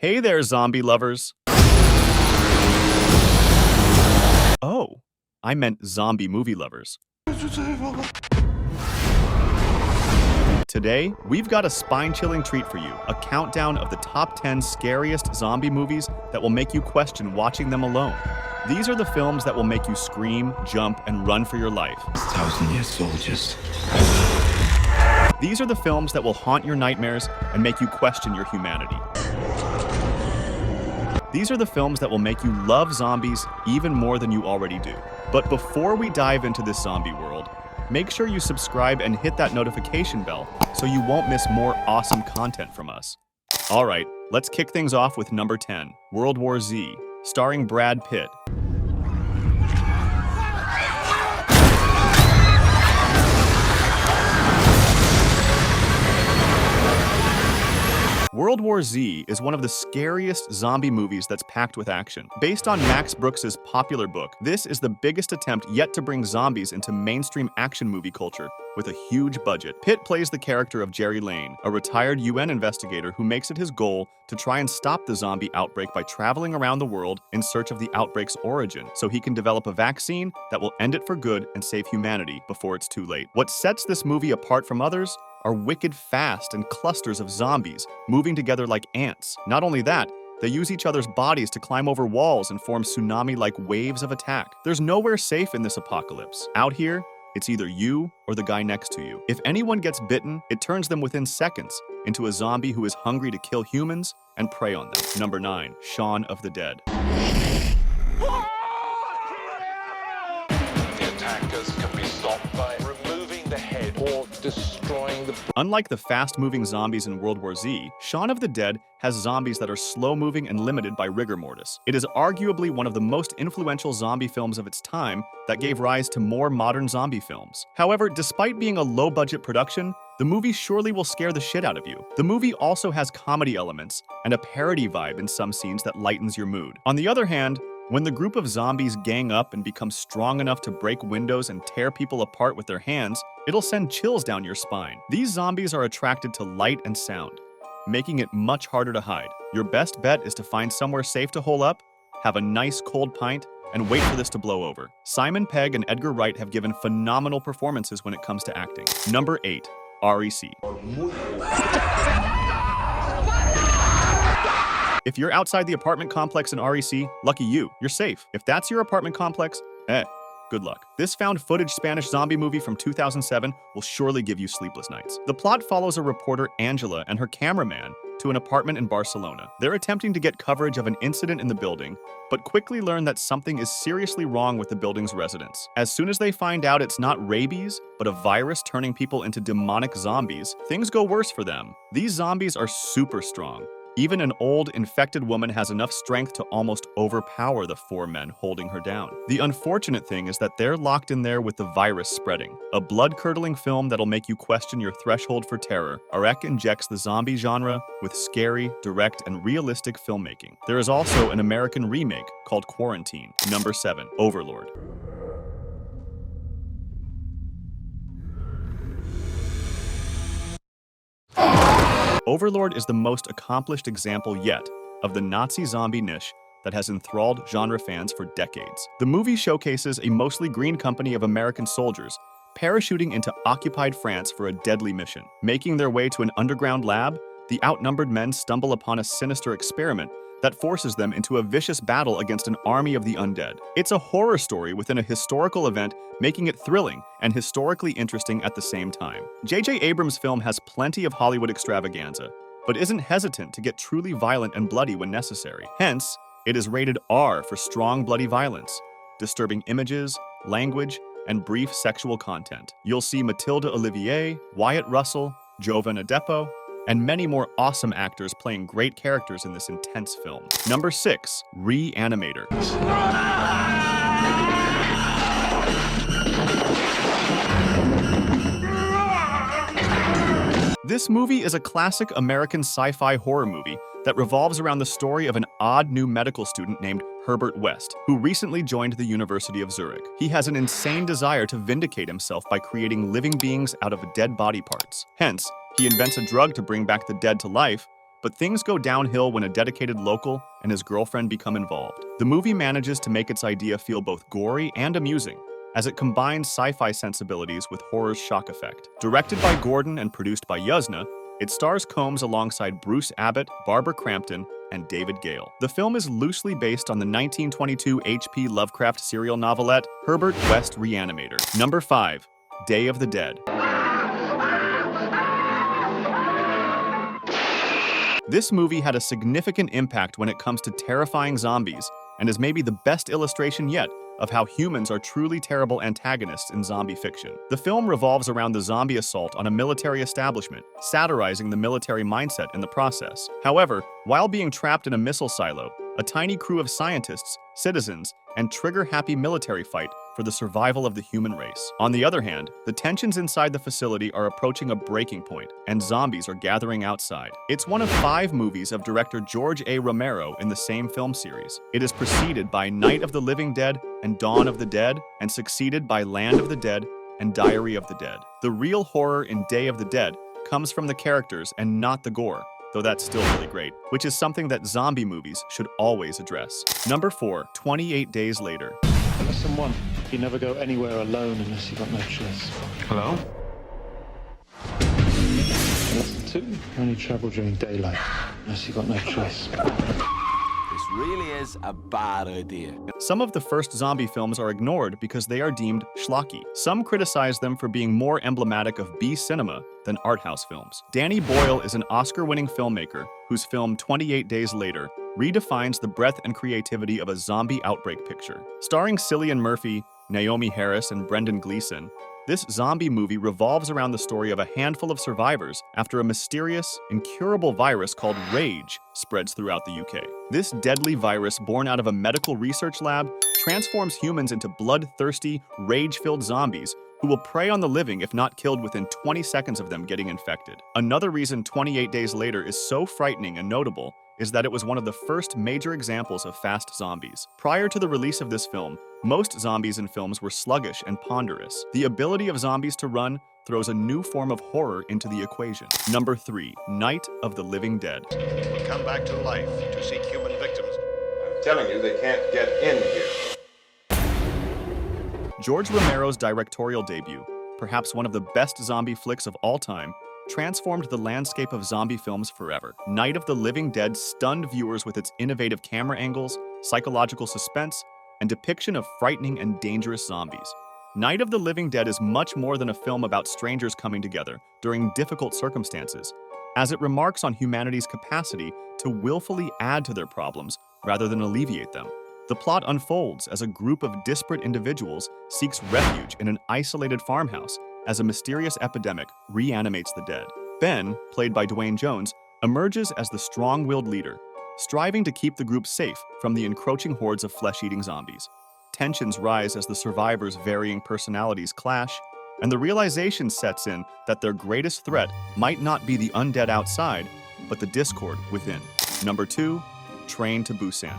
Hey there, zombie lovers. Oh, I meant zombie movie lovers. Today, we've got a spine-chilling treat for you, a countdown of the top 10 scariest zombie movies that will make you question watching them alone. These are the films that will make you scream, jump, and run for your life. 1,000-year soldiers. These are the films that will haunt your nightmares and make you question your humanity. These are the films that will make you love zombies even more than you already do. But before we dive into this zombie world, make sure you subscribe and hit that notification bell so you won't miss more awesome content from us. All right, let's kick things off with number 10, World War Z, starring Brad Pitt. World War Z is one of the scariest zombie movies that's packed with action. Based on Max Brooks's popular book, this is the biggest attempt yet to bring zombies into mainstream action movie culture with a huge budget. Pitt plays the character of Jerry Lane, a retired UN investigator who makes it his goal to try and stop the zombie outbreak by traveling around the world in search of the outbreak's origin, so he can develop a vaccine that will end it for good and save humanity before it's too late. What sets this movie apart from others are wicked fast and clusters of zombies moving together like ants. Not only that, they use each other's bodies to climb over walls and form tsunami-like waves of attack. There's nowhere safe in this apocalypse. Out here, it's either you or the guy next to you. If anyone gets bitten, it turns them within seconds into a zombie who is hungry to kill humans and prey on them. Number 9, Shaun of the Dead. The attackers can be stopped by removing the head or destroying the... Unlike the fast-moving zombies in World War Z, Shaun of the Dead has zombies that are slow-moving and limited by rigor mortis. It is arguably one of the most influential zombie films of its time that gave rise to more modern zombie films. However, despite being a low-budget production, the movie surely will scare the shit out of you. The movie also has comedy elements and a parody vibe in some scenes that lightens your mood. On the other hand, when the group of zombies gang up and become strong enough to break windows and tear people apart with their hands, it'll send chills down your spine. These zombies are attracted to light and sound, making it much harder to hide. Your best bet is to find somewhere safe to hole up, have a nice cold pint, and wait for this to blow over. Simon Pegg and Edgar Wright have given phenomenal performances when it comes to acting. Number 8, REC. If you're outside the apartment complex in REC, lucky you, you're safe. If that's your apartment complex, good luck. This found footage Spanish zombie movie from 2007 will surely give you sleepless nights. The plot follows a reporter, Angela, and her cameraman to an apartment in Barcelona. They're attempting to get coverage of an incident in the building, but quickly learn that something is seriously wrong with the building's residents. As soon as they find out it's not rabies, but a virus turning people into demonic zombies, things go worse for them. These zombies are super strong. Even an old, infected woman has enough strength to almost overpower the 4 men holding her down. The unfortunate thing is that they're locked in there with the virus spreading. A blood-curdling film that'll make you question your threshold for terror, REC injects the zombie genre with scary, direct, and realistic filmmaking. There is also an American remake called Quarantine. Number 7, Overlord. Overlord is the most accomplished example yet of the Nazi zombie niche that has enthralled genre fans for decades. The movie showcases a mostly green company of American soldiers parachuting into occupied France for a deadly mission. Making their way to an underground lab, the outnumbered men stumble upon a sinister experiment that forces them into a vicious battle against an army of the undead. It's a horror story within a historical event, making it thrilling and historically interesting at the same time. J.J. Abrams' film has plenty of Hollywood extravaganza, but isn't hesitant to get truly violent and bloody when necessary. Hence, it is rated R for strong bloody violence, disturbing images, language, and brief sexual content. You'll see Matilda Olivier, Wyatt Russell, Jovan Adepo, and many more awesome actors playing great characters in this intense film. Number 6, ReAnimator. This movie is a classic American sci-fi horror movie that revolves around the story of an odd new medical student named Herbert West, who recently joined the University of Zurich. He has an insane desire to vindicate himself by creating living beings out of dead body parts. Hence, he invents a drug to bring back the dead to life, But things go downhill when a dedicated local and his girlfriend become involved. The movie manages to make its idea feel both gory and amusing, as it combines sci-fi sensibilities with horror's shock effect. Directed by Gordon and produced by Yuzna, it stars Combs alongside Bruce Abbott, Barbara Crampton, and David Gale. The film is loosely based on the 1922 H.P. Lovecraft serial novelette Herbert West ReAnimator. Number 5. Day of the Dead. This movie had a significant impact when it comes to terrifying zombies, and is maybe the best illustration yet of how humans are truly terrible antagonists in zombie fiction. The film revolves around the zombie assault on a military establishment, satirizing the military mindset in the process. However, while being trapped in a missile silo, a tiny crew of scientists, citizens, and trigger-happy military fight for the survival of the human race. On the other hand, the tensions inside the facility are approaching a breaking point, and zombies are gathering outside. It's one of 5 movies of director George A. Romero in the same film series. It is preceded by Night of the Living Dead and Dawn of the Dead, and succeeded by Land of the Dead and Diary of the Dead. The real horror in Day of the Dead comes from the characters and not the gore, though that's still really great, which is something that zombie movies should always address. Number 4, 28 Days Later. Lesson 1, you never go anywhere alone unless you've got no choice. Hello? Lesson 2, you only travel during daylight unless you've got no choice. This really is a bad idea. Some of the first zombie films are ignored because they are deemed schlocky. Some criticize them for being more emblematic of B cinema than art house films. Danny Boyle is an Oscar-winning filmmaker whose film 28 Days Later redefines the breadth and creativity of a zombie outbreak picture. Starring Cillian Murphy, Naomi Harris, and Brendan Gleeson, this zombie movie revolves around the story of a handful of survivors after a mysterious, incurable virus called Rage spreads throughout the UK. This deadly virus, born out of a medical research lab, transforms humans into bloodthirsty, rage-filled zombies who will prey on the living if not killed within 20 seconds of them getting infected. Another reason 28 Days Later is so frightening and notable is that it was one of the first major examples of fast zombies. Prior to the release of this film, most zombies in films were sluggish and ponderous. The ability of zombies to run throws a new form of horror into the equation. Number 3, Night of the Living Dead. Will come back to life to seek human victims. I'm telling you, they can't get in here. George Romero's directorial debut, perhaps one of the best zombie flicks of all time, transformed the landscape of zombie films forever. Night of the Living Dead stunned viewers with its innovative camera angles, psychological suspense, and depiction of frightening and dangerous zombies. Night of the Living Dead is much more than a film about strangers coming together during difficult circumstances, as it remarks on humanity's capacity to willfully add to their problems rather than alleviate them. The plot unfolds as a group of disparate individuals seeks refuge in an isolated farmhouse as a mysterious epidemic reanimates the dead. Ben, played by Dwayne Jones, emerges as the strong-willed leader, striving to keep the group safe from the encroaching hordes of flesh-eating zombies. Tensions rise as the survivors' varying personalities clash, and the realization sets in that their greatest threat might not be the undead outside, but the discord within. Number 2, Train to Busan.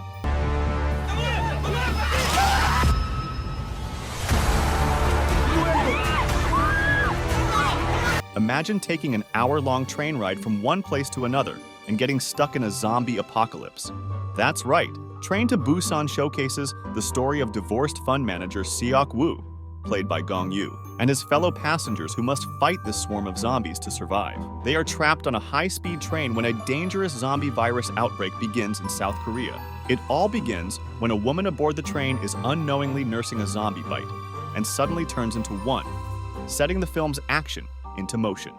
Imagine taking an hour-long train ride from one place to another and getting stuck in a zombie apocalypse. That's right, Train to Busan showcases the story of divorced fund manager Seok Woo, played by Gong Yoo, and his fellow passengers who must fight this swarm of zombies to survive. They are trapped on a high-speed train when a dangerous zombie virus outbreak begins in South Korea. It all begins when a woman aboard the train is unknowingly nursing a zombie bite, and suddenly turns into one, setting the film's action into motion.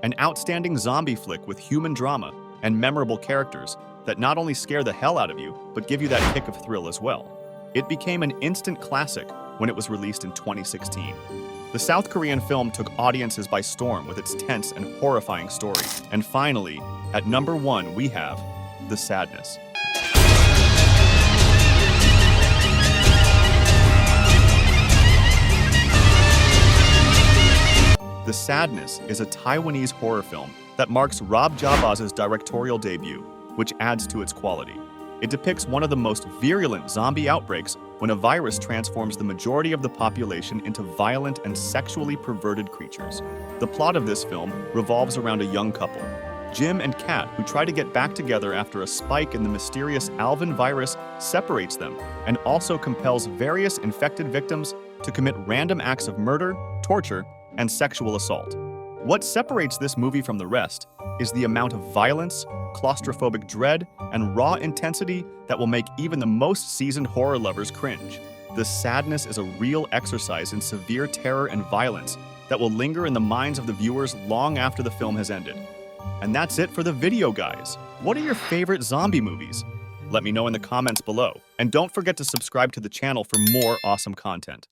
An outstanding zombie flick with human drama and memorable characters that not only scare the hell out of you, but give you that kick of thrill as well. It became an instant classic when it was released in 2016. The South Korean film took audiences by storm with its tense and horrifying story. And finally, at number 1, we have The Sadness. The Sadness is a Taiwanese horror film that marks Rob Jabaz's directorial debut, which adds to its quality. It depicts one of the most virulent zombie outbreaks when a virus transforms the majority of the population into violent and sexually perverted creatures. The plot of this film revolves around a young couple, Jim and Kat, who try to get back together after a spike in the mysterious Alvin virus separates them and also compels various infected victims to commit random acts of murder, torture, and sexual assault. What separates this movie from the rest is the amount of violence, claustrophobic dread, and raw intensity that will make even the most seasoned horror lovers cringe. The sadness is a real exercise in severe terror and violence that will linger in the minds of the viewers long after the film has ended. And that's it for the video, guys. What are your favorite zombie movies? Let me know in the comments below. And don't forget to subscribe to the channel for more awesome content.